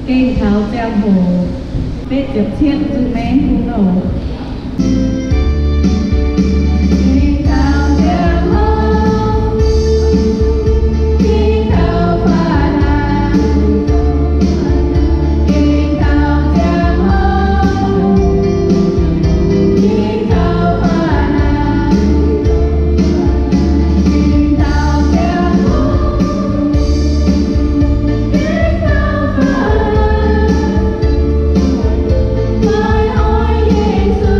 cây thảo giang hồ vết chập chiết dưng mén cũng nổ. Jesus.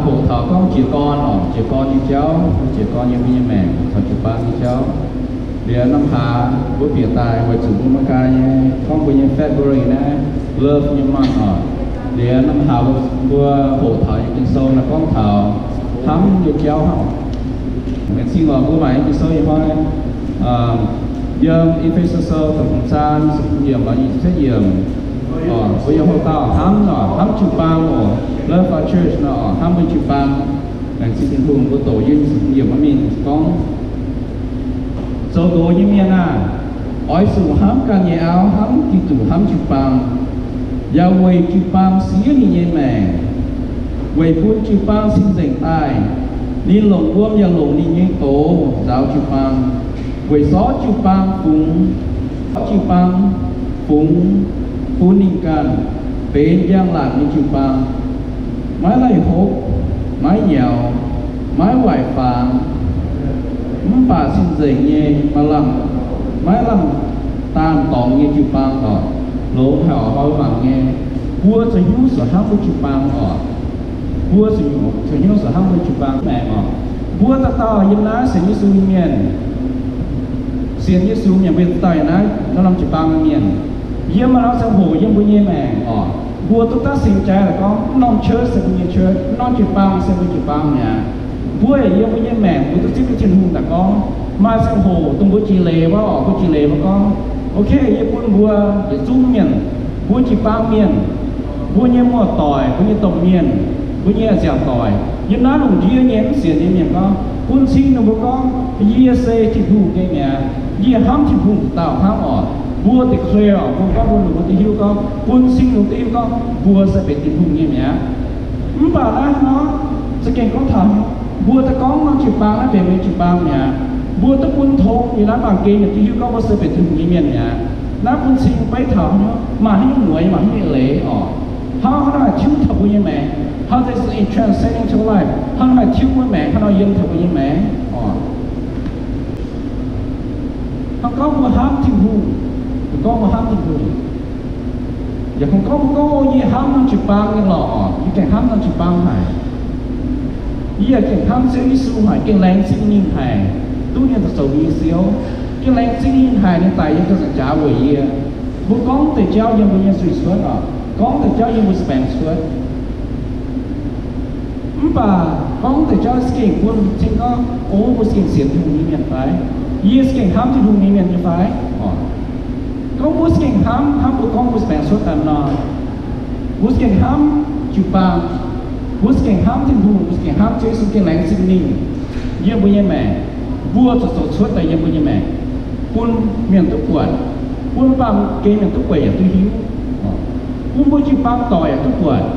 phụ thọ con chỉ con như cháu chỉ con như mẹ thọ chụp ba như cháu liền năm hà bữa bịa tài với chủ bữa mai cay con bây giờ February này love như măng ở liền năm hà bữa phụ thọ như sâu là con thọ thắm như cháu học mình xin gọi bữa mày như sâu như thôi giờ infrastructure tổng san nhiều mà như thế nhiều bây giờ họ tao hám chụp băng Love our church nó ham bên chụp băng đằng xin thiên hùng của tổ dân nhiều mà mình con số đồ như miền ỏi sủ hám can nhà áo hám kỳ tủ hám chụp băng giao quay chụp băng xía như nhẹ mẹ quay phun chụp băng xin dành tai nín lồng buông nhà lồng nín nhẹ tổ giáo chụp băng quay gió chụp băng phun nín can bên giang lạc như chụp băng máy lay hộp, máy nhào, máy hoài phàng, bà xin dậy nhẹ mà làm, máy làm tan tỏng như chụp băng ở, lỗ hào hỏi bằng nghe, vua sẽ nhú sở hát với chụp băng ở, vua sẽ nhú sở hát với chụp băng mẹ ở, vua ta tao yên lá sẽ như suy miền, xiên như suy miền bên tay nó làm chụp băng miền, yếm mà nó sẽ hổ yếm với nhẹ mẹ ở. Vua chúng ta sinh trái là có non chơi sẽ như chơi non chụp băng sẽ như chụp băng nhà vua ấy yêu với những mẹ vua tôi cái chân hùng là con mai sang hồ tung với chi lệ vào ở với chi lệ vào con ok yêu quân vua để zoom miền vua chụp băng miền vua như mua tỏi vua như tổng miền vua như dẻo tỏi như nó lùng chia nhém xiên như miền con quân sinh nó với con chia xe chụp hùng cái nhà chia hám chụp hùng tạo hám ở vua thì clear vua có vua lục thì hiu con quân sinh lục thì con vua sẽ bị tình hùng như mẹ bảo là nó sẽ kiện có thật vua ta có nó chụp băng nó về mình chụp băng mẹ vua ta quân thôn thì nó bằng kia thì hiu con vua sẽ bị tình hùng như mẹ mẹ nó quân sinh phải thở mà những người mà những lễ họ là thiếu thật như mẹ họ is in transcending to life họ là thiếu với mẹ họ nói dân thật như mẹ họ có vua hám tình hùng có một ham tình hùng, giờ không có gì ham nó chụp băng cái lọ, những cái ham nó chụp băng này, giờ cái ham sẽ đi xuống hải cái lạnh sinh nhiên hải, tu nhiên thật sự bị xíu, cái lạnh sinh nhiên hải nên tại những cái sản trả về gì, bố con từ cháu dân bây giờ suy suốt rồi, con từ cháu dân bây giờ bèn suốt, và con từ cháu skin quân chính có bố skin xiên thùng như miền phải, giờ skin ham thì thùng như miền như phải con bút kinh ham của con bút bèn suốt tầm nọ bút kinh ham chụp băng bút kinh ham thiên hùng bút kinh ham chơi sự kinh lãnh sinh ninh như bây giờ mẹ vua sốt suốt tại như bây giờ mẹ quân miền tây quận quân băng cái miền tây quậy ở tôi hiếu quân bút chụp băng tỏi ở tôi quận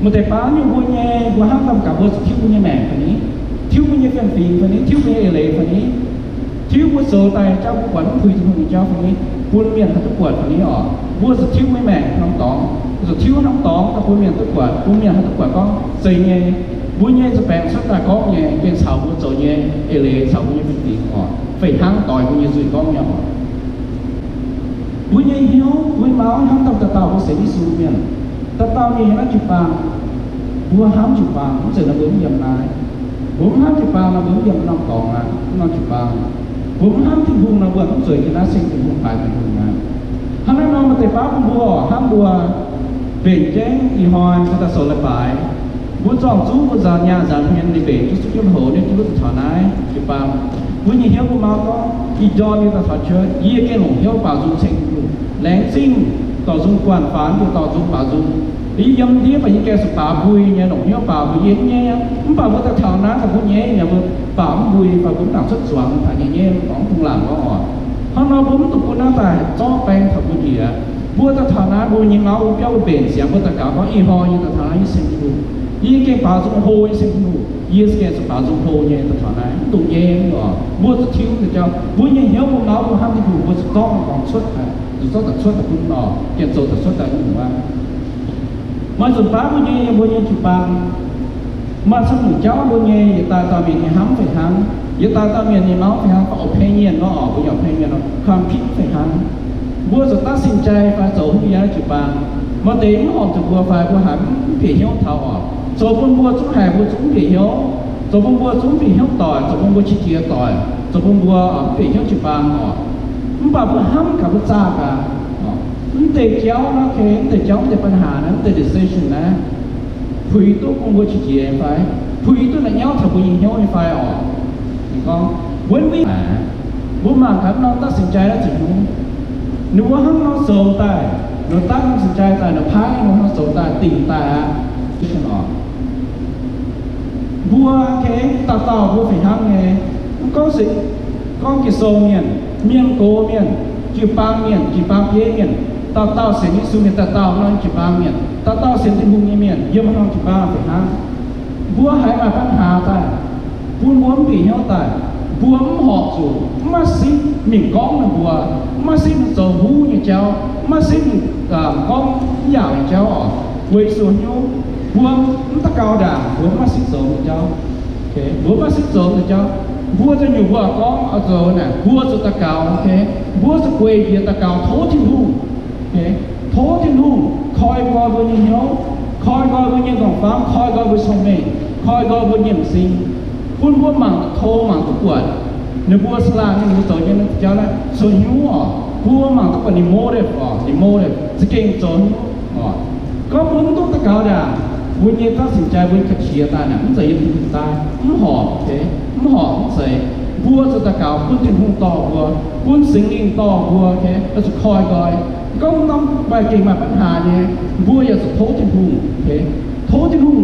một thầy phá như vua nhẹ vua ham tâm cả vua thiếu bây giờ mẹ phầnนี้thiếu bây giờ phần phim phầnนี้thiếu bây giờ lệ phầnนี้thiếu vua sờ tay cháu cũng quấn thui thùng cháu phầnนี้quân miền thật quật phầnนี้vua giật thiếu mấy mẹ nóng tóm giật thiếu nóng tóm ta quân miền tức quật quân miền thật quật con xây nhẹ vua nhẹ giật bèn xuất là có nhẹ trên sào vua sờ nhẹ lệ sào vua nhẹ phần phim phải hăng tỏi vua nhẹ rủi con nhỏ vua nhẹ hiếu vua máu hăng tâm tạt tàu vua sẽ đi xuống miền tạt tàu nhẹ nó chụp băng vua hám chụp băng cũng sẽ là bướm dầm này bướm hám chụp băng là bướm dầm nóng tóm là nó chụp băng bướm ham thiên hùng là vườn cũng rồi thì nó sinh thiên hùng phải thiên hùng mà hắn nói mà thầy pháp cũng bùa ham bùa về chế thì hoi người ta sổ lại phải bùa chọn chú bùa giàn nhà giàn miền đi về chú chú hồ nên chú thọ nái chụp băng bùa nhìn hiếu của máu có ý do như ta thọ chơi ý cái lồng hiếu bảo dung sinh lén sinh tỏ dung quản phán thì tỏ dung bảo dung lý dâm thiết và những cái sự bảo vui nhà lồng hiếu bảo vui yến nhé không bảo bùa ta thọ nái ta cũng nhé nhà bùa bảo vui và cũng tạo xuất soạn phải nhẹ nhàng cũng không làm có họ nói bấm tụi con nó tại cho bèn thật cái gì vua ta thà ná vua nhìn máu kéo bền xiang vua ta cả có y ho như ta thà ná như sinh lu y cái bảo dung hồ như sinh lu y cái sự bảo dung hồ như ta thà ná tụng nhẹ nữa vua ta thiếu thì cho vua nhìn nhớ vua máu vua ham thì vua sẽ to còn xuất rồi xuất thật xuất là cũng nọ kiện số thật xuất là cũng mà mà dùng phá vua nhìn chụp bằng mà xong một cháu vua nhìn ta miền nhà hám phải hám giờ ta miền nhà máu phải hám có phê nhiên nó ở bây giờ phê nhiên nó không thích phải hám vua rồi ta xin trai phải走bây giờ chụp bằng mà đến họ chụp vua phải vua hám phải nhau thảo 做本波中海波中比丘，做本波中比丘代，做本波七节代，做本波比丘一般哦，把不hamกับ不扎噶哦，得教那个得教得ปัญหานั้น得 decision นะคุยตัว本波七节ไปคุยตัวนั้นย้อนถ้าบุญย้อนไปอ๋อนี่ก็วันนี้บุญมาครับน้องตัดสินใจแล้วถึงนึกว่าห้องน้องโซ่ตายน้องตั้งสินใจตายน้องพายน้องโซ่ตายติ่งตายที่ฉันออกบัวแข็งต่อบัวฝีห้างไงก็สิก็กิโซเมียนเมียนโกเมียนจีปางเมียนจีปางเพี้ยเมียนต่อเสียงนิสุเมียนต่อน้องจีปางเมียนต่อเสียงที่บุญเมียนเยี่ยมน้องจีปางฝีห้างบัวหายมาปัญหาตายบุญบัวปีเหี้ยวตายบัวหอบสู่มาสิมิ่งก้องนะบัวมาสิโซหูอย่างเจ้ามาสิก้องยาวอย่างเจ้าอ๋อเวส่วนโยบัวมันตะเกาด่างบัวมาสิโซอย่างเจ้าโอเคบัวมาสิโซอย่างเจ้าบัวจะอยู่บัวก้องเอาโซน่ะบัวจะตะเกาโอเคบัวจะเกยเดียตะเกาโถทิ้งหูโอเคโถทิ้งหูคอยบัวบัวยิ่งเหี้ยวคอยบัวบัวยิ่งกองฟ้าคอยบัวบัวชมเมย์คอยบัวบัวยิ่งสิงคุณบัวหมั่งโทหมั่งตะกวดในบัวสลาเนี่ยหนูโตยังเจ้าละส่วนหิวอ๋อบัวหมั่งตะกวดนิโมเดฟอ๋อนิโมเดฟจะเก่งโจนอ๋อก็บุญต้องตะเกาด่าบุญยังตัดสินใจบุญขัดเชียตาเนี่ยมันจะยังถึงตายมันหอบโอเคมันหอบมันใส่บัวจะตะเกาบุญถึงหุ่นต่อบัวบุญสิงลิงต่อบัวโอเคแล้วจะคอยกอยก็ต้องไปเก่งมาปัญหาเนี่ยบัวอย่าจะโทษถึงหุ่นโอเคโทษถึงหุ่น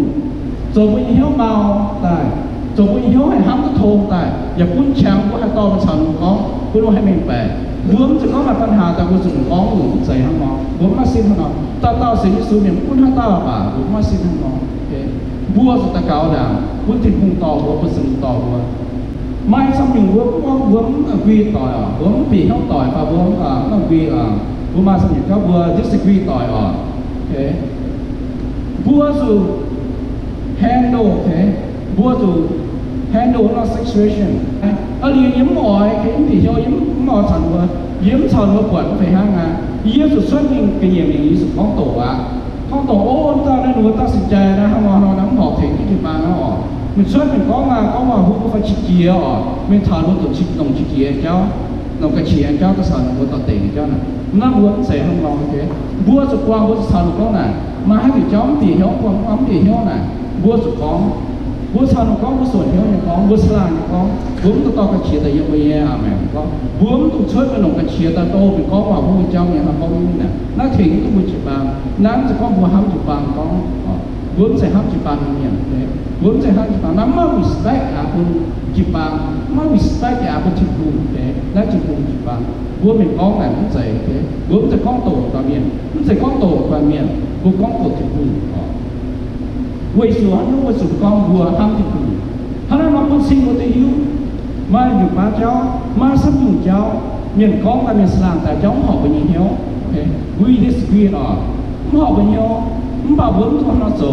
จบบุญเหี้ยวเมาตายจบบุญเหี้ยวให้ห้ามก็โทงตายอย่าปุ้นแชมป์ก็ให้ต่อมาฉันก้องปุ้นว่าให้เมนแปะบัวมันจะเข้ามาปัญหาแต่บัวจะก้องหรือใส่ห้างมองบัวมาสิ้นห้างมองต่อสิ่งที่สูงเนี่ยปุ้นห้างต่อป่าบัวมาสิ้นห้างมองโอเคบัวจะตะเกาด่างปุ้นถึงหุ่นต่อบัวปุ้นสิงต่อบัวไม่ซ้ำหนึ่งบัวบัวมันวีต่อยอ่ะบัวมันปีเข้าต่อยป่ะบัวมันวีบัวมาซ้ำหนึ่งก็บัว disagree ต่อยอ่ะโอเคบัวสู่ handle โอเคบัวสู่ handle 那 situation 你ยิ้มอ่อยเห็นผีเจ้ายิ้มอ่อยฉันว่ายิ้มฉันว่าปวดไปห้างอ่ะยิ้มสุดส่วนหนึ่งเป็นอย่างนี้สุดของตัวอ่ะของตัวโอ้ตอนนั้นหนูตัดสินใจนะฮะว่าเราน้ำหอบถึงที่มาแล้วอ่ะมันส่วนเป็นก้องมาก้องมาผู้ฟังชิเกียอ่ะไม่ทานรู้ตัวชิดตรงชิเกียเจ้าเรากระเชียนเจ้าก็สอนบัวต่อเต่งเจ้าน่ะน้าบัวใส่ห้องเราโอเคบัวสุดกว้างบัวสุดสานก้องน่ะมาให้ผีเจ้าผีเหี้ยวกว้างกว้างผีเหี้ยวน่ะบัวสุดกว้างบัวสานก้องบัวส่วนเหี้ยวอย่างก้องบัวสลางอย่างก้องบัวมันต่อกระเชียแต่ยังไม่แย่แม่ก้องบัวมันถูกช่วยเป็นหลงกระเชียแต่โตเป็นก้องว่าผู้เจ้าเนี่ยมาก้องนี่น่ะน้าถึงก็บัวจีบางน้ำจะก้องบัวห้ามจีบางก้องบัวใส่ห้ามจีบางเนี่ยบัวใส่ห้ามจีบางน้ำมา respect คุณจีบางมา respect คุณจีบุญและจีบุญจีบางบัวเป็นก้องไหนมันใส่บัวจะก้องโตกว่าเมียนมันใส่ก้องโตกว่าเมียนบัวก้องโตจีบุญ为什么那么主讲我他们的苦？他那么不信我的有，มาอยู่มาเจ้ามาสับอยู่เจ้าเมียนก้องแต่เมียนสลามแต่เจ้าหอบไปยังเหี้ยวโอเควิธีสกีน่ะหอบไปเหี้ยวมันบ่าวบุญทอนน่ะโซ่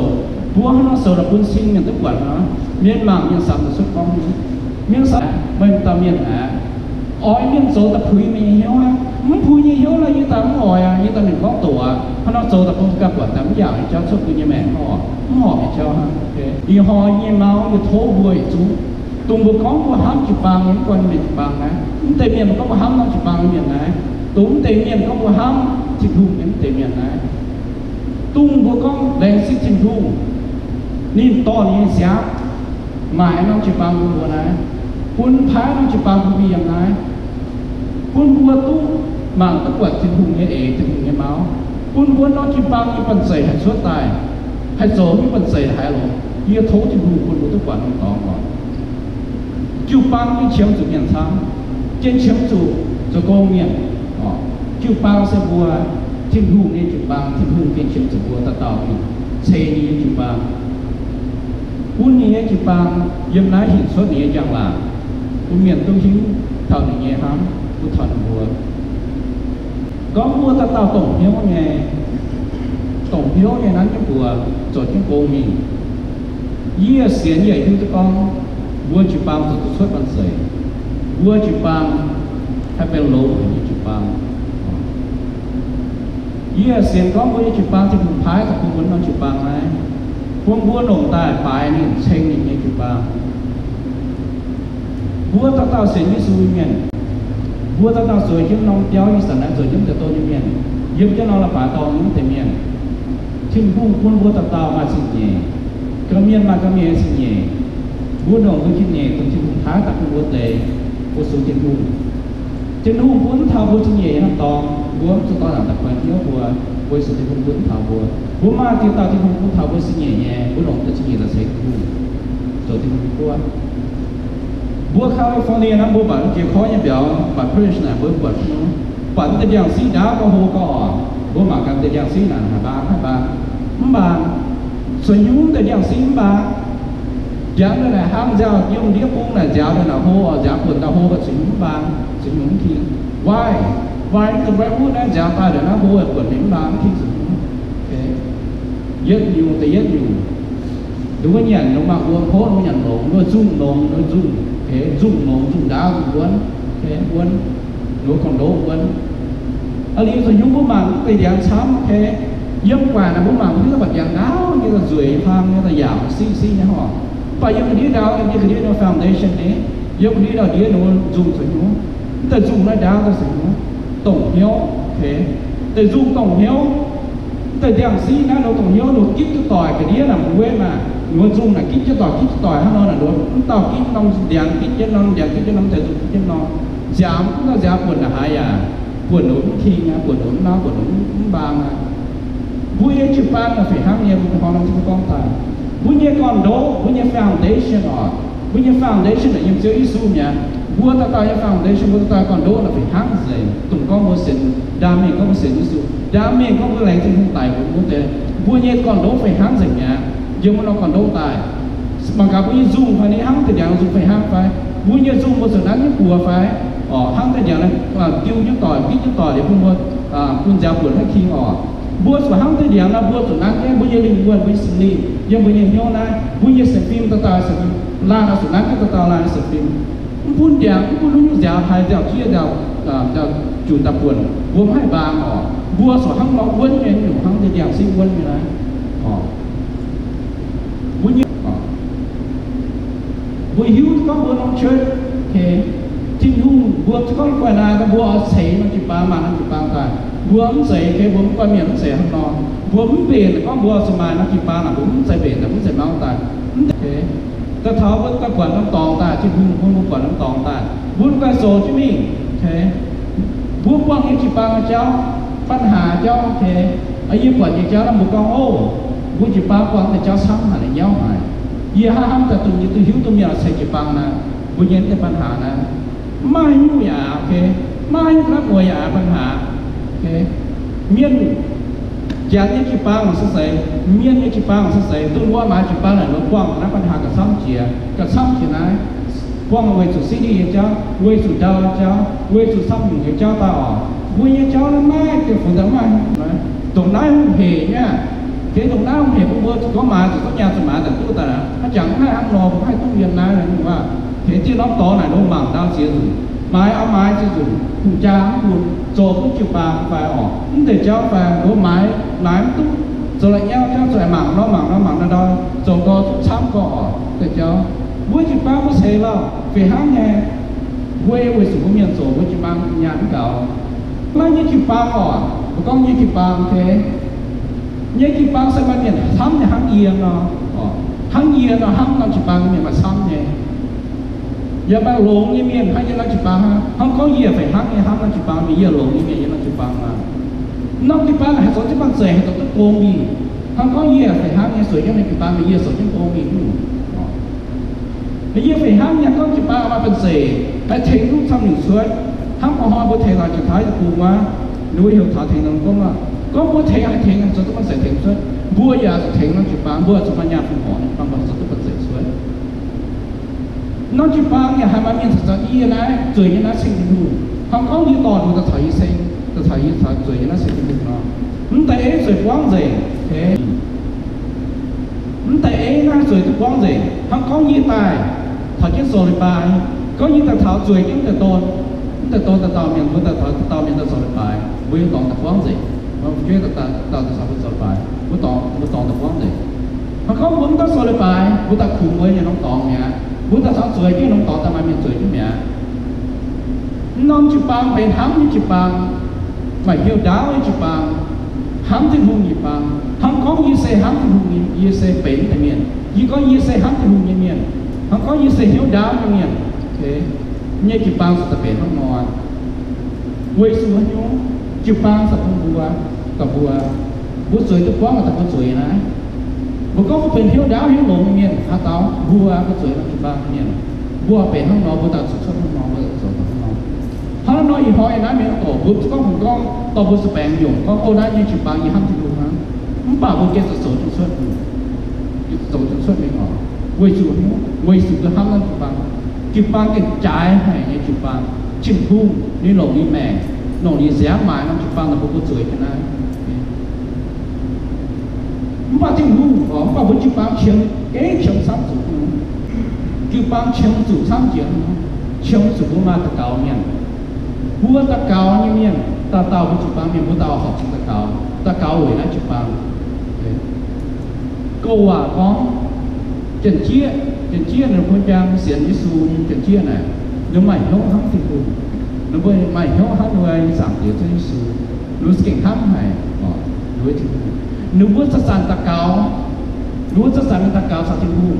บัวน่ะโซ่ละบุญซิงเมียนตะกวนนะเมียนมังเมียนสามตะสุดก้องเมียนสามมันตะเมียนอ้อยเมียนโซ่ตะพุยมีเหี้ยวฮะมันพุยเหี้ยวอะไรยี่ตามันอ้อยยี่ตาเมียนก้องตัวเขาน่ะโซ่ตะพุยกับกวนแต่ไม่อยากเจ้าชอบพุยยังแม่ห่อหอบเจ้าฮะโอเคอีหอยยี่เมาอีโถบัวจุตุงบุกของบัวห้ามจีบางยังคนไม่จีบางนะเตเมียนก็บัวห้ามน้องจีบางเมียนนะตุงเตเมียนก็บัวห้ามจีบุงยังเตเมียนนะตุงบัวก็แรงซิจิบุงนี่ตอนนี้เสียหมายน้องจีบางบัวนะคุณพายน้องจีบางบัวมีอย่างไรคุณบัวตุ้งมังตะกวดจีบุงยังจีบุงยังเมาคุณบัวน้องจีบางมีปัญเสยให้ชั่วตายให้โจมีปัญเสยหายลงยี่โถจีบุงคุณบัวตะกวดน้องตองก่อน就帮你签字面仓，签签字就公面哦，就帮是不啊，天户呢就帮天户跟签字不得到的，车呢就帮，本呢就帮，原来很说你讲啦，我面都行，头你嘢哈，不头不，讲不得到懂票呢，懂票呢咱就不做天公面，一线也就是讲。วัวจีบางจะช่วยปันเสยวัวจีบางให้เป็นโลยี่จีบางเยี่ยเสียงก้องวัวจีบางที่ผมพายกับผมบนน้องจีบางไหมผ quân vua nồng tài bài này xem như chụp ba vua tao sẽ như suy miền vua tao rồi chúng nó kéo như sản rồi chúng ta tôi như miền giúp cho nó là phải to những tiền miền chim quân vua tao mà xin nhẹ cái miền mà cái miền xin nhẹ vua nồng tôi xin nhẹ tôi chim thái tập vua tề vua số trên hung vốn thao vua xin nhẹ nó to vua cho tao làm tập quán nhớ vua sự tình vốn thao vua mà tiêu tao thì không thao vua xin nhẹ vua nồng tôi xin nhẹ là sẽ rồi thì vua California nó vua bản kia khó như biểu bản British này vua bản tên giang sĩ đá có hồ có vua mà cầm tên giang sĩ là hai baส่วนยุ่งแต่อย่างสิ่งบ้าอย่างนั้นแหละห้างเจ้ายุ่งเรียกพวกนั้นเจ้าเนี่ยนะโหเจ้าคนตาโหกับสิ่งบ้าสิ่งยุ่งทิ้งวายตัวแบบพวกนั้นเจ้าตายเดี๋ยวนะโหกับคนนี้บ้าทิ้งสิ่งยึดอยู่แต่ยึดอยู่ดูว่าอย่างลงมาวัวโคตรอย่างหลงก็จุ่มลงก็จุ่มจุ่มลงจุ่มดาววนวนดูcòn đốวนở đâyส่วนยุ่งพวกมันไปอย่างช้ำdân quà là bố mà cũng là bật dạng đáo như là rưỡi phang như là dạo xí nha họ và dân cái đĩa đáo như cái đĩa nó foundation đấy dân cái đĩa đáo đĩa nó dùng sử dụng ta dùng nó đáo ta sử dụng tổng hiếu thế ta dùng tổng hiếu ta dạng xí nó tổng hiếu nó kích cho tỏi cái đĩa làm quê mà nó dùng là kích cho tỏi nó là nó tao kích nó dạng kích cho nó dạng kích cho nó thể dùng cho nó giảm cũng là giảm quần là hai quần nó khi nha quần nó ba mà vui như chụp ban là phải ham nhiều cũng còn làm cho con tài vui như con đố vui như foundation ở vui như foundation là những chữ isu nhá vua ta như foundation vua ta còn đố là phải ham gì tụi con một sự đam mê có một sự isu đam mê có một lẽ trên không tài của quốc tế vua như con đố phải ham gì nhá nhưng mà nó còn đố tài mà cả vui như dùng phải nên ham thì dạng dùng phải ham phải vui như dùng một sự đáng nhất của phải ham thì dạng là tiêu nhất tỏi kích nhất tỏi để không có quân giáo vượt hết khi họ bữa số hàng tới điểm là bữa số nát cái bữa giờ linh quan với sinh lý nhưng bữa giờ nhau này bữa giờ xem phim ta xem phim là số nát cái ta là xem phim buôn điểm buôn lúc giờ hai giờ kia giờ chủ tập buồn buôn hai ba họ bữa số hàng nó buôn như nhiều hàng tới điểm sinh buôn như này họ buôn như bữa hiu có bữa nó chơi thế chính hùng bữa có quay lại cái bữa sấy nó chỉ ba mà nó chỉ ba cái buông dậy cái buông qua miệng dậy không nó buông bền có buông số mai nó chỉ ba là buông dậy bền là buông dậy mau ta thế ta tháo với ta quản nó tòng ta chứ buông quản nó tòng ta buông qua số chứ mình thế buông quăng cái chỉ ba cháuปัญหาเจ้าโอเคไอ้ยี่ปวดยี่เจ้าแล้วบุกองโอ้บุญจีปากวางแต่เจ้าซ้ำหาในเย้าหายยี่ห้ามแต่ตุ่มยี่ตุ่หิวตุ่มยาใส่จีปังนะบุญเย็นแต่ปัญหานะไม่ยุ่งยาโอเคไม่รับหัวยาปัญหาโอเคเมียนจากยี่จีปังมันใส่เมียนยี่จีปังมันใส่ตุ้นว่ามาจีปังน่ะเรากว้างนะปัญหากับซ้ำเจียกับซ้ำเจียนะกว้างไว้สุดซีดีเจ้าไว้สุดดาวเจ้าไว้สุดซ้ำอยู่เจ้าตาออกvui như cháu nó mai cái phụ nữ mai tụng nói không hề nha cái tụng nói không hề cũng bơ có mà chỉ có nhà tụi mà tại tôi ta nó chẳng hay ăn lò cũng hay tốt hiện nay là nhưng mà thế chứ nó to này đâu mảng tao chỉ dùng mai áo mai chỉ dùng cùng cha cùng trộn cũng chịu bà phải ở nhưng để cháu phải đố mai lái tốt rồi lại nhau cháu rồi mảng nó đôi rồi có sắm cọ để cháu vui chỉ ba có xe đâu về hang nghe quê quê sủng miền sổ vui chỉ ba nhà nó cào là như chụp băng họ, con như chụp băng thế, như chụp băng sẽ bao nhiêu thắm thì hăng yên nó hăng làm chụp băng miền mà xăm nhé, giờ bao lồng như miền hay như làm chụp băng ha, hăng có gì phải hăng làm chụp băng, bây giờ lồng như miền như làm chụp băng mà, nó chụp băng hay số chụp băng rẻ hay số chụp công gì, hăng có gì phải hăng như sửa cho nên chụp băng bây giờ số chụp công gì cũng, bây giờ phải hăng như con chụp băng mà phần rẻ, phải thấy lúc xong những suối hắn có hoa bố thề là chẳng thấy được cùng mà nuôi hiểu thảo thề nó có bố thề hay thề cho tụi mình sẽ thề suốt bố giờ thề nó chỉ bán bố cho mình nhà phụ họ bằng bằng số tụi mình sẽ suốt nó chỉ bán nhà hai ba miền thật ra ý này rồi như nó sinh đủ không có như toàn người ta thấy sinh ta thấy rồi như nó sinh đủ nó mình thấy rồi quăng gì thế mình thấy nó rồi thì quăng gì không có như tài thật chứ rồi bài có như ta thảo rồi những cái tôn ta tao miền của ta tao miền ta soi bài với tao tập quán gì mà phía ta soi bài với tao tập quán gì mà không muốn ta soi lại bài muốn ta khủng với nhà nông tòng mẹ muốn ta sáng sủi cái nông tòng ta mai miền sủi chứ mẹ non chụp bằng bên hám như chụp bằng mà hiểu đáo như chụp bằng hám thiên hùng như bằng hám có như xe hám thiên hùng như xe bền tại miền như có như xe hám thiên hùng như miền hám có như xe hiểu đáo như miền thế như chụp bằng sẽ bền không ngon quay xuống nhú chụp bằng sẽ không bùa tập bùa sủi tôi quá mà tập bùa sủi này bùa có một bên hiểu đáo hiểu lộn như miền há táo bùa có sủi là chụp bằng miền bùa bền không ngon bùa tạo xuất không ngon bùa tạo không ngon hắn nói gì hỏi nói miệng tổ bút có một con tổ bút sẽ bèn dùng con cô nói như chụp bằng gì hắn thì luôn hắn không bảo bút kia sẽ sổ trong suốt mình họ quay sự cái hắn là chụp bằng cái trái hay như chụp bằng chim hung như lồng đi mè lồng đi xé mãi nó chụp bằng là bút sưởi cái này không bảo chim hung không bảo bút chụp bằng chiếm cái chiếm sắm chủ chụp bằng chiếm chủ sắm chiếm chủ của ma ta cầu nha bùa ta cao như miền ta tàu với chụp bằng miền bùa tàu học ta cao rồi nói chụp bằng câu à có trận chia là quân trang xiển với su trận chia này nếu mày không hấp thì cùng nếu bây mày không hấp người giảm tiền cho su nếu kinh hấp này đối thì nếu bùa sát sàn ta cao sao thì cùng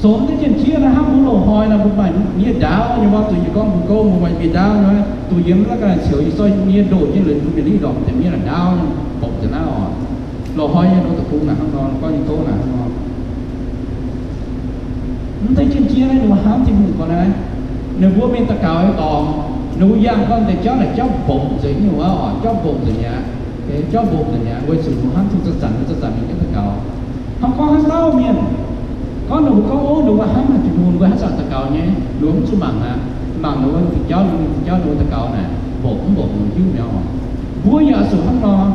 sống cái chuyện chia là hấp muốn lộ hoi là một bài nghĩa đáo nhưng mà tụi con một câu một bài bị đáo nói tụi yếm là cái chiều soi nghĩa đồ như là tụi mình đi đọc thì nghĩa là đáo nhưng bộc thì nào lộ hoi như nó tập trung là không ngon có những tố là không ngon không thấy chuyện chia này mà hám thì mình còn này nếu vua bên ta cào ấy còn nếu giang con thì cháu là cháu bụng gì nhiều quá cháu bụng gì nhá cái cháu bụng gì nhá quay sự hám thì rất sẵn những cái cào không có hết đâu miền có đủ có ố đủ quá hát mà chỉ buồn quá hát sợ ta cầu nhé đúng số bằng hả bằng đủ thì cháu đủ ta cầu này bột chứ mèo búa giờ sửa hắn lo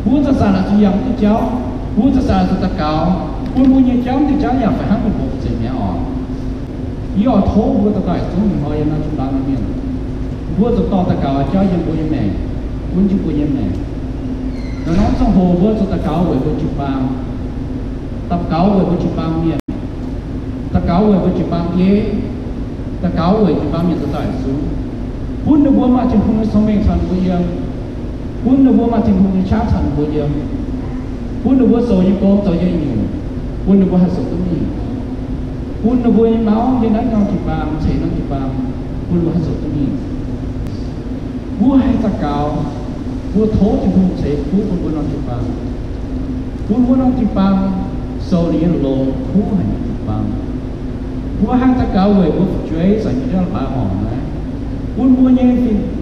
búa ta xả là chỉ giống cho cháu búa ta xả là ta cầu búa như cháu thì cháu giờ phải hát một bột gì mèo giờ thố búa ta cài xuống mình hỏi nó chúng ta là miền búa ta to ta cầu cháu dân búa như này búa chứ búa như này nó nói trong hồ búa ta cầu với búa chụp bằng tập cầu với búa chụp bằng miền ta cáo về với chụp bằng kia ta cáo về chụp bằng miền ta tải xuống quân được bố mà trên không sống mình thành bố dương quân được bố mà trên không chát thành bố dương quân được bố sầu như cô sầu như nhiều quân được bố hạt sầu tụi mình quân được bố như máu như đánh nhau chụp bằng chảy nó chụp bằng quân được hạt sầu tụi mình bố hay ta cáo bố thố trên không chảy bố nó chụp bằng bố nó chụp bằng sầu đi lô bố hay chụp bằng bố hát ta cao về bố chuối dành cho bà họ này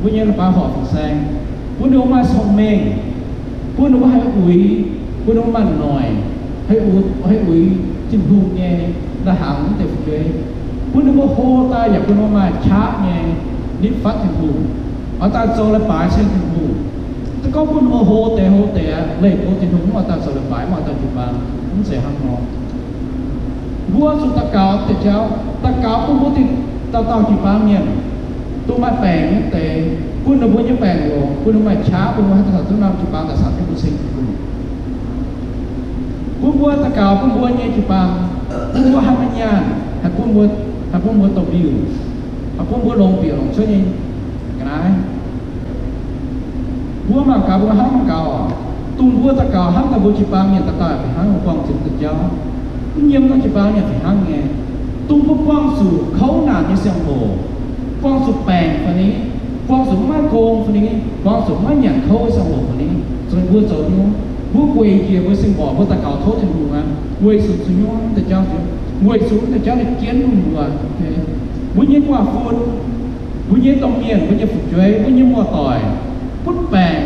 bố nhé là bà họ phải sang bố đâu mà xong men bố đâu hay ủi bố đâu mà nổi hay ủi chim hùng nghe là hỏng để phải chuối bố đâu có hô taอยากbố đâu mà chát nghe nít phát thành hùng ở ta sau là bài xem thành hùng ta có bố đâu hô tè lấy bố thành hùng mà ta sau là bài mà ta chụp bằng cũng sẽ hăng ngon vua su ta cáo cũng bố thì tao chỉ bao nhiêu tôi mà bèn tệ quân nó bố như bèn rồi quân nó mà cháo quân nó hay thật thứ năm chỉ bao là sản xuất sinh quân vua ta cáo quân vua như chỉ bao quân vua hai mươi nhà hay quân vua tổng điều hay quân vua lồng biểu lồng số như cái này vua mà cáo vua hát mà cáo tung vua ta cáo hát ta vua chỉ bao nhiêu ta phải hát một quang trình tự do nhưng nó chỉ bao nhiêu thì hắn nghe tung có quang sự khấu nạn như sông hồ quang sự bèn phầnนี้quang sự mai côn phầnนี้quang sự mai nhận khâu sông hồ phầnนี้rồi vua rồi nhú vua quỳ kia vua sinh bỏ vua ta cầu thốt trên vùng á quỳ xuống xuống nhú để cho quỳ xuống để cho để kiến vùng vua vua nhiên qua phun vua nhiên tông miền vua nhiên phục chuối vua nhiên mua tỏi vua bèn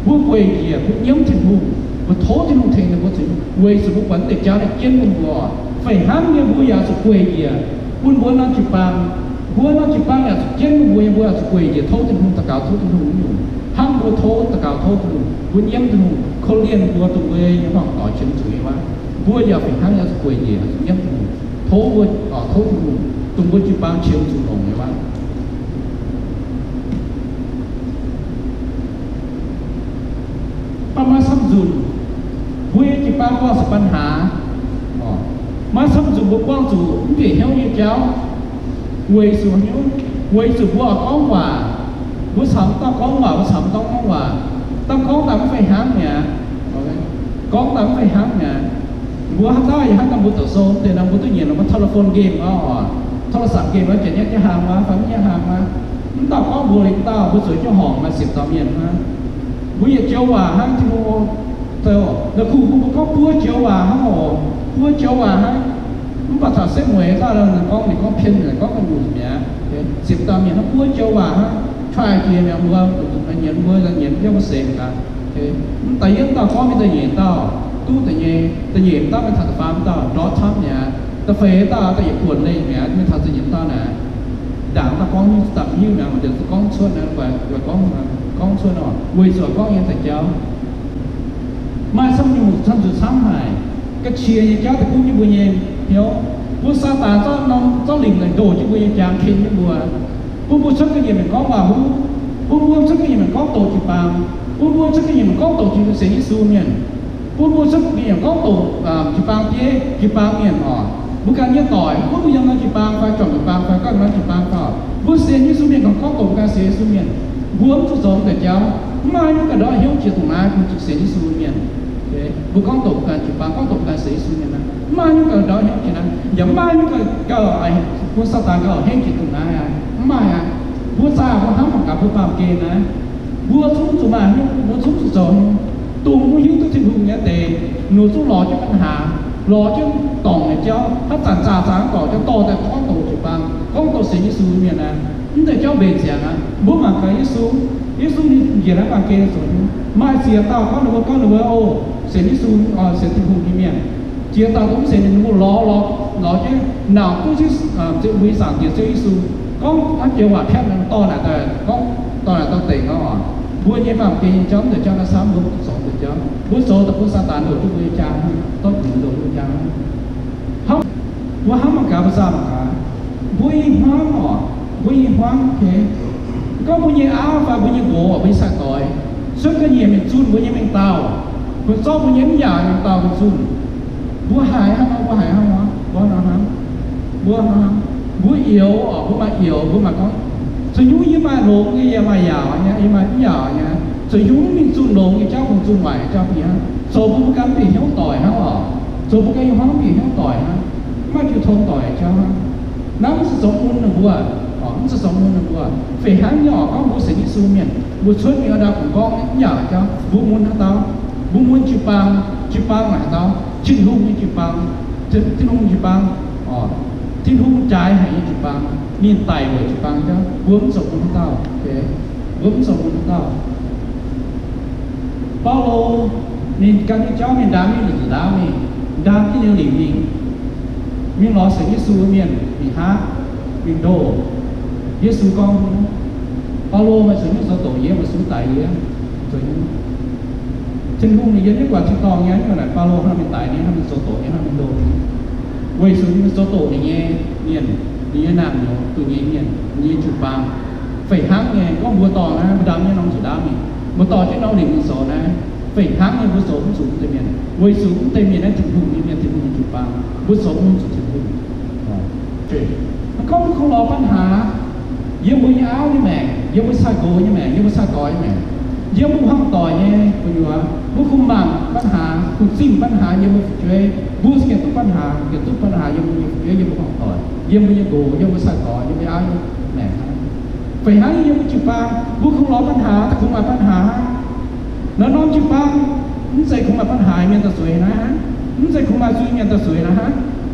vua quỳ kia vua nhóm trên vùng và thố thì không thành là có sự quay sự bốc bắn để cho để kiến quân vua phải ham như vua giờ sự quay gì quân vua nó chụp bằng là sự kiến quân vua là sự quay gì thố thì không ta cáo thố thì không nhiều ham vua thố ta cáo thố thì vua nhiễm thì không không liên vua tụi quê những hoàng tỏi chân chửi quá vua giờ phải ham là sự quay gì nhiễm thì thố vua thố thì không tụi vua chụp bằng chiếu chụp đồng này quáประมาณสักจุด vui chỉ ban qua sự ban hạ mà sắp dùng một quang chủ để hiểu như cháu quay xuống nhú quay xuống qua có quả bữa sắm tao có quả bữa sắm tao có quả tao có tao phải hám nhà có tao phải hám nhà bữa hát tao thì hát tao bữa tổ số để làm bữa tự nhiên nó có telephone game đóโทรศัพท์เกมแล้วจะแยกจะหางมาฟังแยกหางมามันต่อก็บัวเล็กต่อบัวสวยเจ้าหองมาสิบต่อเมียนมาบัวเจ้าว่าฮะที่บัวเจ้าแล้วคู่บัวก็บัวเจ้าว่าฮะบัวเจ้าว่าฮะมันภาษาเส้นหวยก็เราเนี่ยก็มีก็เพี้ยนเลยก็มันอยู่เนี่ยสิบต่อเมียนแล้วบัวเจ้าว่าฮะช่วยเกียร์เนี่ยบัวอันเย็นบัวอันเย็นเจ้ามาเสกกันมันแต่ยังต่อก็มีแต่เย็นต่อตู้แต่เย็นต่อเป็นถัดฟ้าต่อรอทับเนี่ยta phê ta dạy cuốn này mẹ mới thật sự nhận ta nè đảng ta con tập như nào mà được con xuân này và con xuân nọ quỳ rồi con yên thành cháu mai xong như một trăm sự sám hại cái chia như cháu thì cũng như bùi nhện hiểu bùa sa tàn cho lình lại đổ cho bùi nhện chàng khen như bùa sắc cái gì mình có vào bùa sắc cái gì mình có tổ chụp bằng bùa sắc cái gì mình có tổ chụp sẽ như su miền bùa sắc cái gì mình có tổ chụp bằng kia chụp bằng miền họ bukannya toy, bukan yang nak cipang, facong cipang, facong nak cipang kau. Bukan ni sumian kau kau bukan sih sumian. Bukan tu zon terjauh, mana kadang hiu citu nak untuk sih sumian. Bukan tu bukan cipang, kau tu bukan sih sumian. Mana kadang hiu citu, yang mana kau ay, bukan satan kau hiu citu nak ay, mana? Bukan sah, bukan ham kau bukan pamke nak. Bukan tu cuma hiu, bukan tu zon. Tung hiu tu cipu nya teh, nu tu lo jeปัญหา lo chứ tổng này cho hấp dẫn trả sáng cỏ cho to tại con tổ chụp bằng con tổ sĩ Giêsu miền này nhưng để cho bền dẻo á bố mà cái Giêsu đi gì đó bằng kia rồi mai chia tao con nữa ô sĩ Giêsu sẽ tiếp tục đi miền chia tao cũng sẽ những lo chứ nào cũng chứ chữ quý sản chia cho Giêsu con ăn chiều hoạt thép to là con to là tao tỉnh nó bữa như bằng kia chấm để cho nó sáng bữa sống để chấm bữa số tập bữa sa tàn được bữa cha tôi cũng được bữa cha không bữa hám mà cả bữa sa mà cả bữa hoang thế có bữa như áo và bữa như gỗ ở bên sa còi suốt cái gì mình chun bữa như mình tàu bữa sau bữa như nhà mình tàu mình chun bữa hại hả bữa nào hả bữa yếu ở bữa mà có sử dụng như mà lộn cái gì mà giàu nha, như mà giàu nha, sử dụng mình chun lộn cái cháu còn chun ngoài cháu gì ha, số bữa cắm thì hiếu tỏi ha họ, số bữa cái hoang thì hiếu tỏi ha, mà chịu thôn tỏi cháu ha, nó sẽ sống muôn được bữa, nó sẽ sống muôn được bữa, phải háng nhỏ có bữa sẽ đi su miền, bữa suốt miền đâu cũng có nhỏ cháu, bữa muôn tao, bữa muôn chụp băng lại tao, chưng hung như chụp băng, thiên hung trái hay chụp băng miền Tây của chụp băng cho vướng sầu của tao, vướng sầu của tao. Paulo nên các cái cháu miền đám miền đám cái điều điểm miền nó sẽ Giêsu miền hát miền đồ Giêsu con Paulo mà sử dụng số tổ yếm mà xuống tại yếm rồi chân hung này dân nhất quả chân to nhá nhưng mà Paulo nó miền Tây này nó miền số tổ nhá nó miền đồ quay xuống số tổ này nghe miền như thế nào nó tự nhiên như chụp băng phải háng nghe có bùa to na đám như nông chỉ đám mình bùa to chứ nông đỉnh số na phải háng nghe bùa số cũng xuống tây miền quay xuống tây miền nó chụp hùng như miền tây miền chụp băng bùa số cũng chụp hùng nó không loปัญหายังมือเอ้านี่แม่ยังมือใส่โกนี่แม่ยังมือใส่ก้อยแม่ยังมือห้องต่อยเนี่ยคุณอยู่อ่ะบุคุมบังปัญหาคุณซิ่งปัญหายังมือช่วยบูสเก็ตทุกปัญหาเก็บทุกปัญหายังมือช่วยยังมือห้องต่อยยังมือยังโกยังมือใส่ก้อยยังมือเอ้าแม่phải háiยังมือจุดบางบุคุมล้อปัญหาแต่คุมมาปัญหาแล้วน้องจุดบางมันใส่คุมมาปัญหาเมียนตะสวยนะฮะมันใส่คุมมาซุยเมียนตะสวยนะฮะ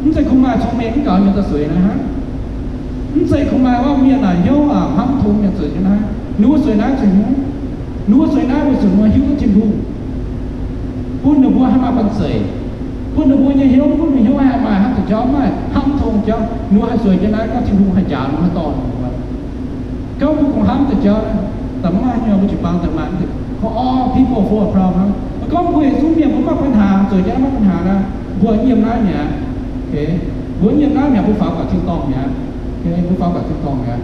มันใส่คุมมาชงเมียนก่อนเมียนตะสวยนะฮะมันใส่คุมมาว่าเมียนไหนเยอะห้ามทุ่มเมียนสวยนะนู้สวยนะสวยนู้นู้สวยนะสวยมาหิ้วก็จิ้มพุ่งพุ่งเนื้อบัวให้มาปันเสยพุ่งเนื้อบัวยังหิ้วพุ่งเนื้อหิ้วให้มาห้ามถึงจ้อมาห้ามทุ่มจ้อนู้ให้สวยจะนั้นก็จิ้มพุ่งให้จ่านู้ให้ตอนก็พุ่งของห้ามถึงจ้อแต่มาเนี่ยมันจะบางแต่มันเขาอ้อพี่โป้โฟร์พร้อมครับก็พุ่งสู้เมียผมมาปัญหาสวยจะไม่ปัญหานะบัวเยี่ยมน้าเนี่ยโอเคบัวเยี่ยมน้าเนี่ยผู้ฝากกับชิ้นตองเนี่ยโอเคผู้ฝากกับชิ้นตองเนี่ย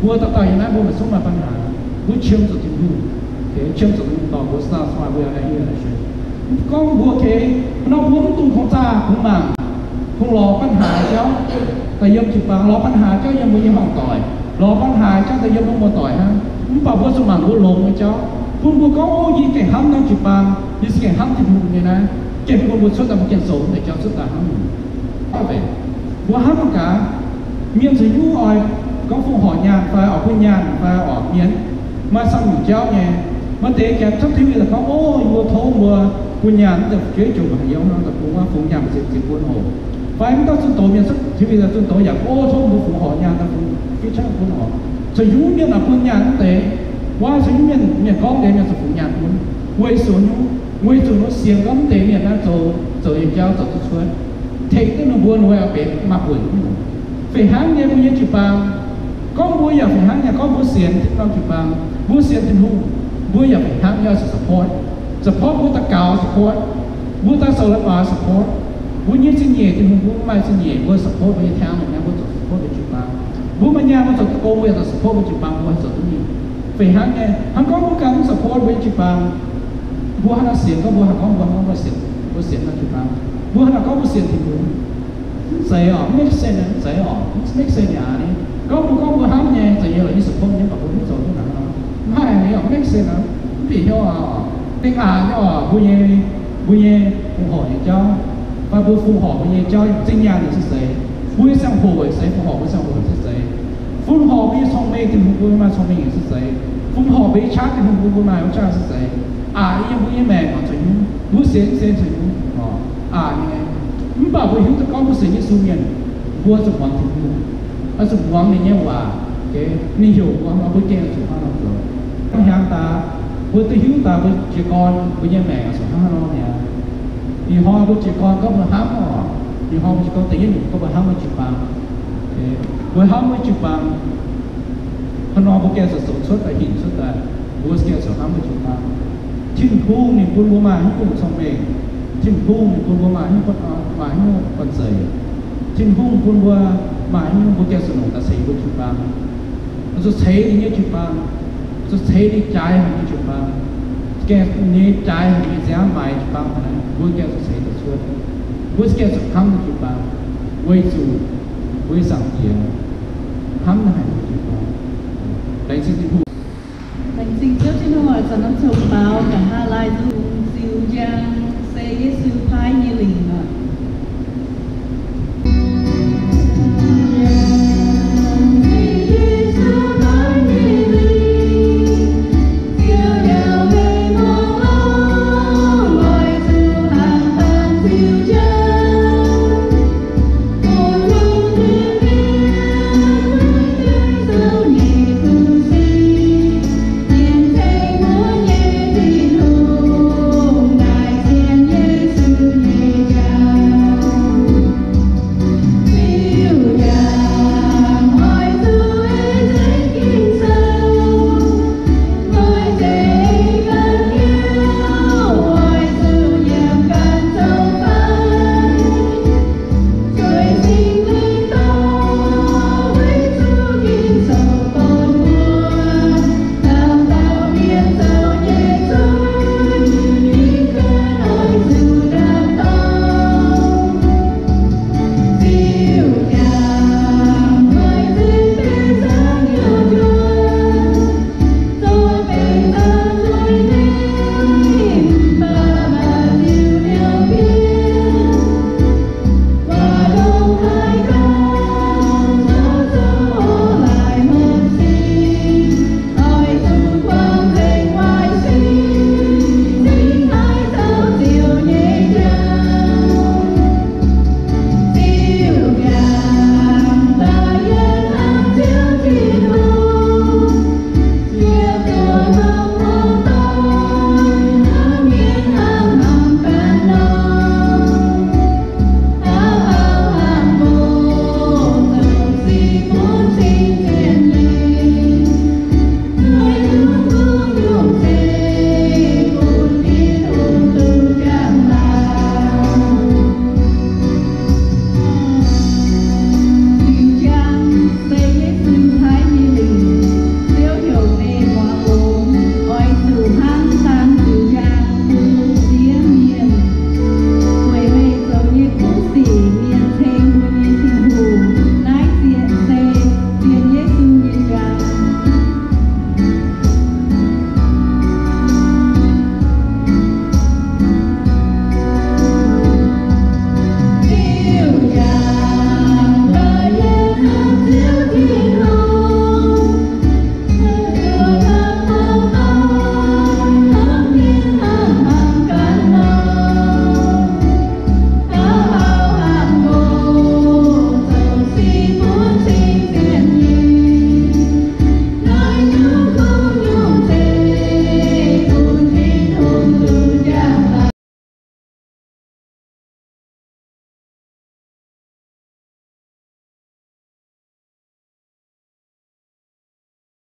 บัวตะไคร้นะบัวมันสู้มาปัญหาบัวเชื่อมสุดที่ดูโอเคเชื่อมสุดที่ต่อบัวสตาร์สมาบัวอะไรเงี้ยนะเชื่อ con bùa kế nó muốn tuของchaของมันคงรอปัญหาเจ้าแต่ยมจิตบางรอปัญหาเจ้ายังไม่ยังห้องต่อยรอปัญหาเจ้าแต่ยมต้องมาต่อยฮะมันป่าบัวสมานบัวลงไอ้เจ้าคุณบัวก็โอ้ยแก่ห้ำนั่งจิตบางยิ่งแก่ห้ำที่มุมเนี่ยนะเก็บบัวสุดแต่มันเก็บโสมไอ้เจ้าสุดแต่ห้ำก็เป็นบัวห้ำมันกะเมียนจะยู่อ้อยก็ฟูห่อยานไฟออกพื้นยานไฟออกเมียนมาซ้ำอยู่เจ้าไงมาเตะแกทับทีวีแต่เขาโอ้ยบัวโถบัวปุญญาจะเกี่ยวจุ่มหายน้องแต่ผมว่าฝูงยามสิบปุญโหไฟมันต้องสุดโตเมียนสักทีวีแต่สุดโตอย่างโอ้โถบัวฝูงห่อยานแต่ผมคิดช่างปุญโหจะยุ่งเมียนอ่ะปุญญาตั้งแต่ว่าจะยุ่งเมียนก้องเดียวเมียนสุฝูงยานปุญเว้ยส่วนนู้เสียงก้องเดียวเมียนนั่นโจยังเจ้าโจตัวช่วยเทคตัวหนุ่มบัวหน่วยเอาเป็นมาปุ่นฝีหางเนี่ยปุญญาจุดบางก้องบัวอยากฝีหางเนี่ยก้องบัวเสียนที่เราจุดบางบัวเสียนถึงหูบัวอยากฝีหางเนี่ยสปอร์ตบัวตะเกาสปอร์ตบัวตะโซลาร์สปอร์ตบัวยืดสิ่งเหยียดที่หูบัวไม่สิ่งเหยียดบัวสปอร์ตบัวแทงอย่างนี้บัวสปอร์ตไปจุดบางบัวมันยาบัวสโกบัวจะสปอร์ตไปจุดบางบัวสตัวนี้ฝีหางเนี่ยหางก้องบัวการสปอร์ตไปจุดบางบัวหน้าเสียงก็บัวหางก้องบัวเสียงมาจุดบางบัวหน้าก้องบัวเสียงที่หูใส่ออกไม่เส้นใส่ออกไม่เส้นอย่างนี้ก้องบัวหางเนี่ยจะเยอะเลยที่สปอร์ตเนี่ยแบบบัวที่โซที่หนังเราไม่เนี่ยไม่เส้นนะปีเท่าtiếng à cho bùi nhẹ phù hộ những cháu và bùi phù hộ bùi nhẹ cho chính nhà thì sẽ bùi sang hồ với sẽ phù hộ với sang hồ sẽ phù hộ với song mê thì bùi mà song mê sẽ phù hộ với chát thì bùi mà cha sẽ à ý bùi mẹ mà cho những bùi sẽ cho những à như này mình bảo bùi hiểu tất cả bùi sẽ như su miền bùi sụp hoàng thì bùi à sụp hoàng này nhé hòa cái ni hiểu hoàng mà bùi kêu sụp hoàng rồi không hàng ta bữa tôi hiếu ta bữa chị con bữa nhà mẹ ở số 5 nè thì họ bữa chị con có bữa hám họ thì họ bữa chị con tiền có bữa hám bữa chị bằng bữa hám bữa chị bằng họ nói bữa kia số xuất tại hiện xuất tại bữa kia số 5 bữa chị bằng thiên thu thì bữa mà những con sông bể thiên thu thì bữa mà những con sợi thiên thu bữa mà những bữa kia số nông ta xây bữa chị bằng rồi xây thì như chị bằngจะใช้ในใจของจุดบางแกในใจของเสียหมายจุดบางนั้นบุญแกจะใช้ตัวช่วยบุญแกจะทำจุดบางไว้สู่ไว้สังเกตทำได้จุดบางแต่สิ่งที่พูด thành sinh trước trên hỏi cho nó trồng báo cả hai lai du siêu giang xây siêu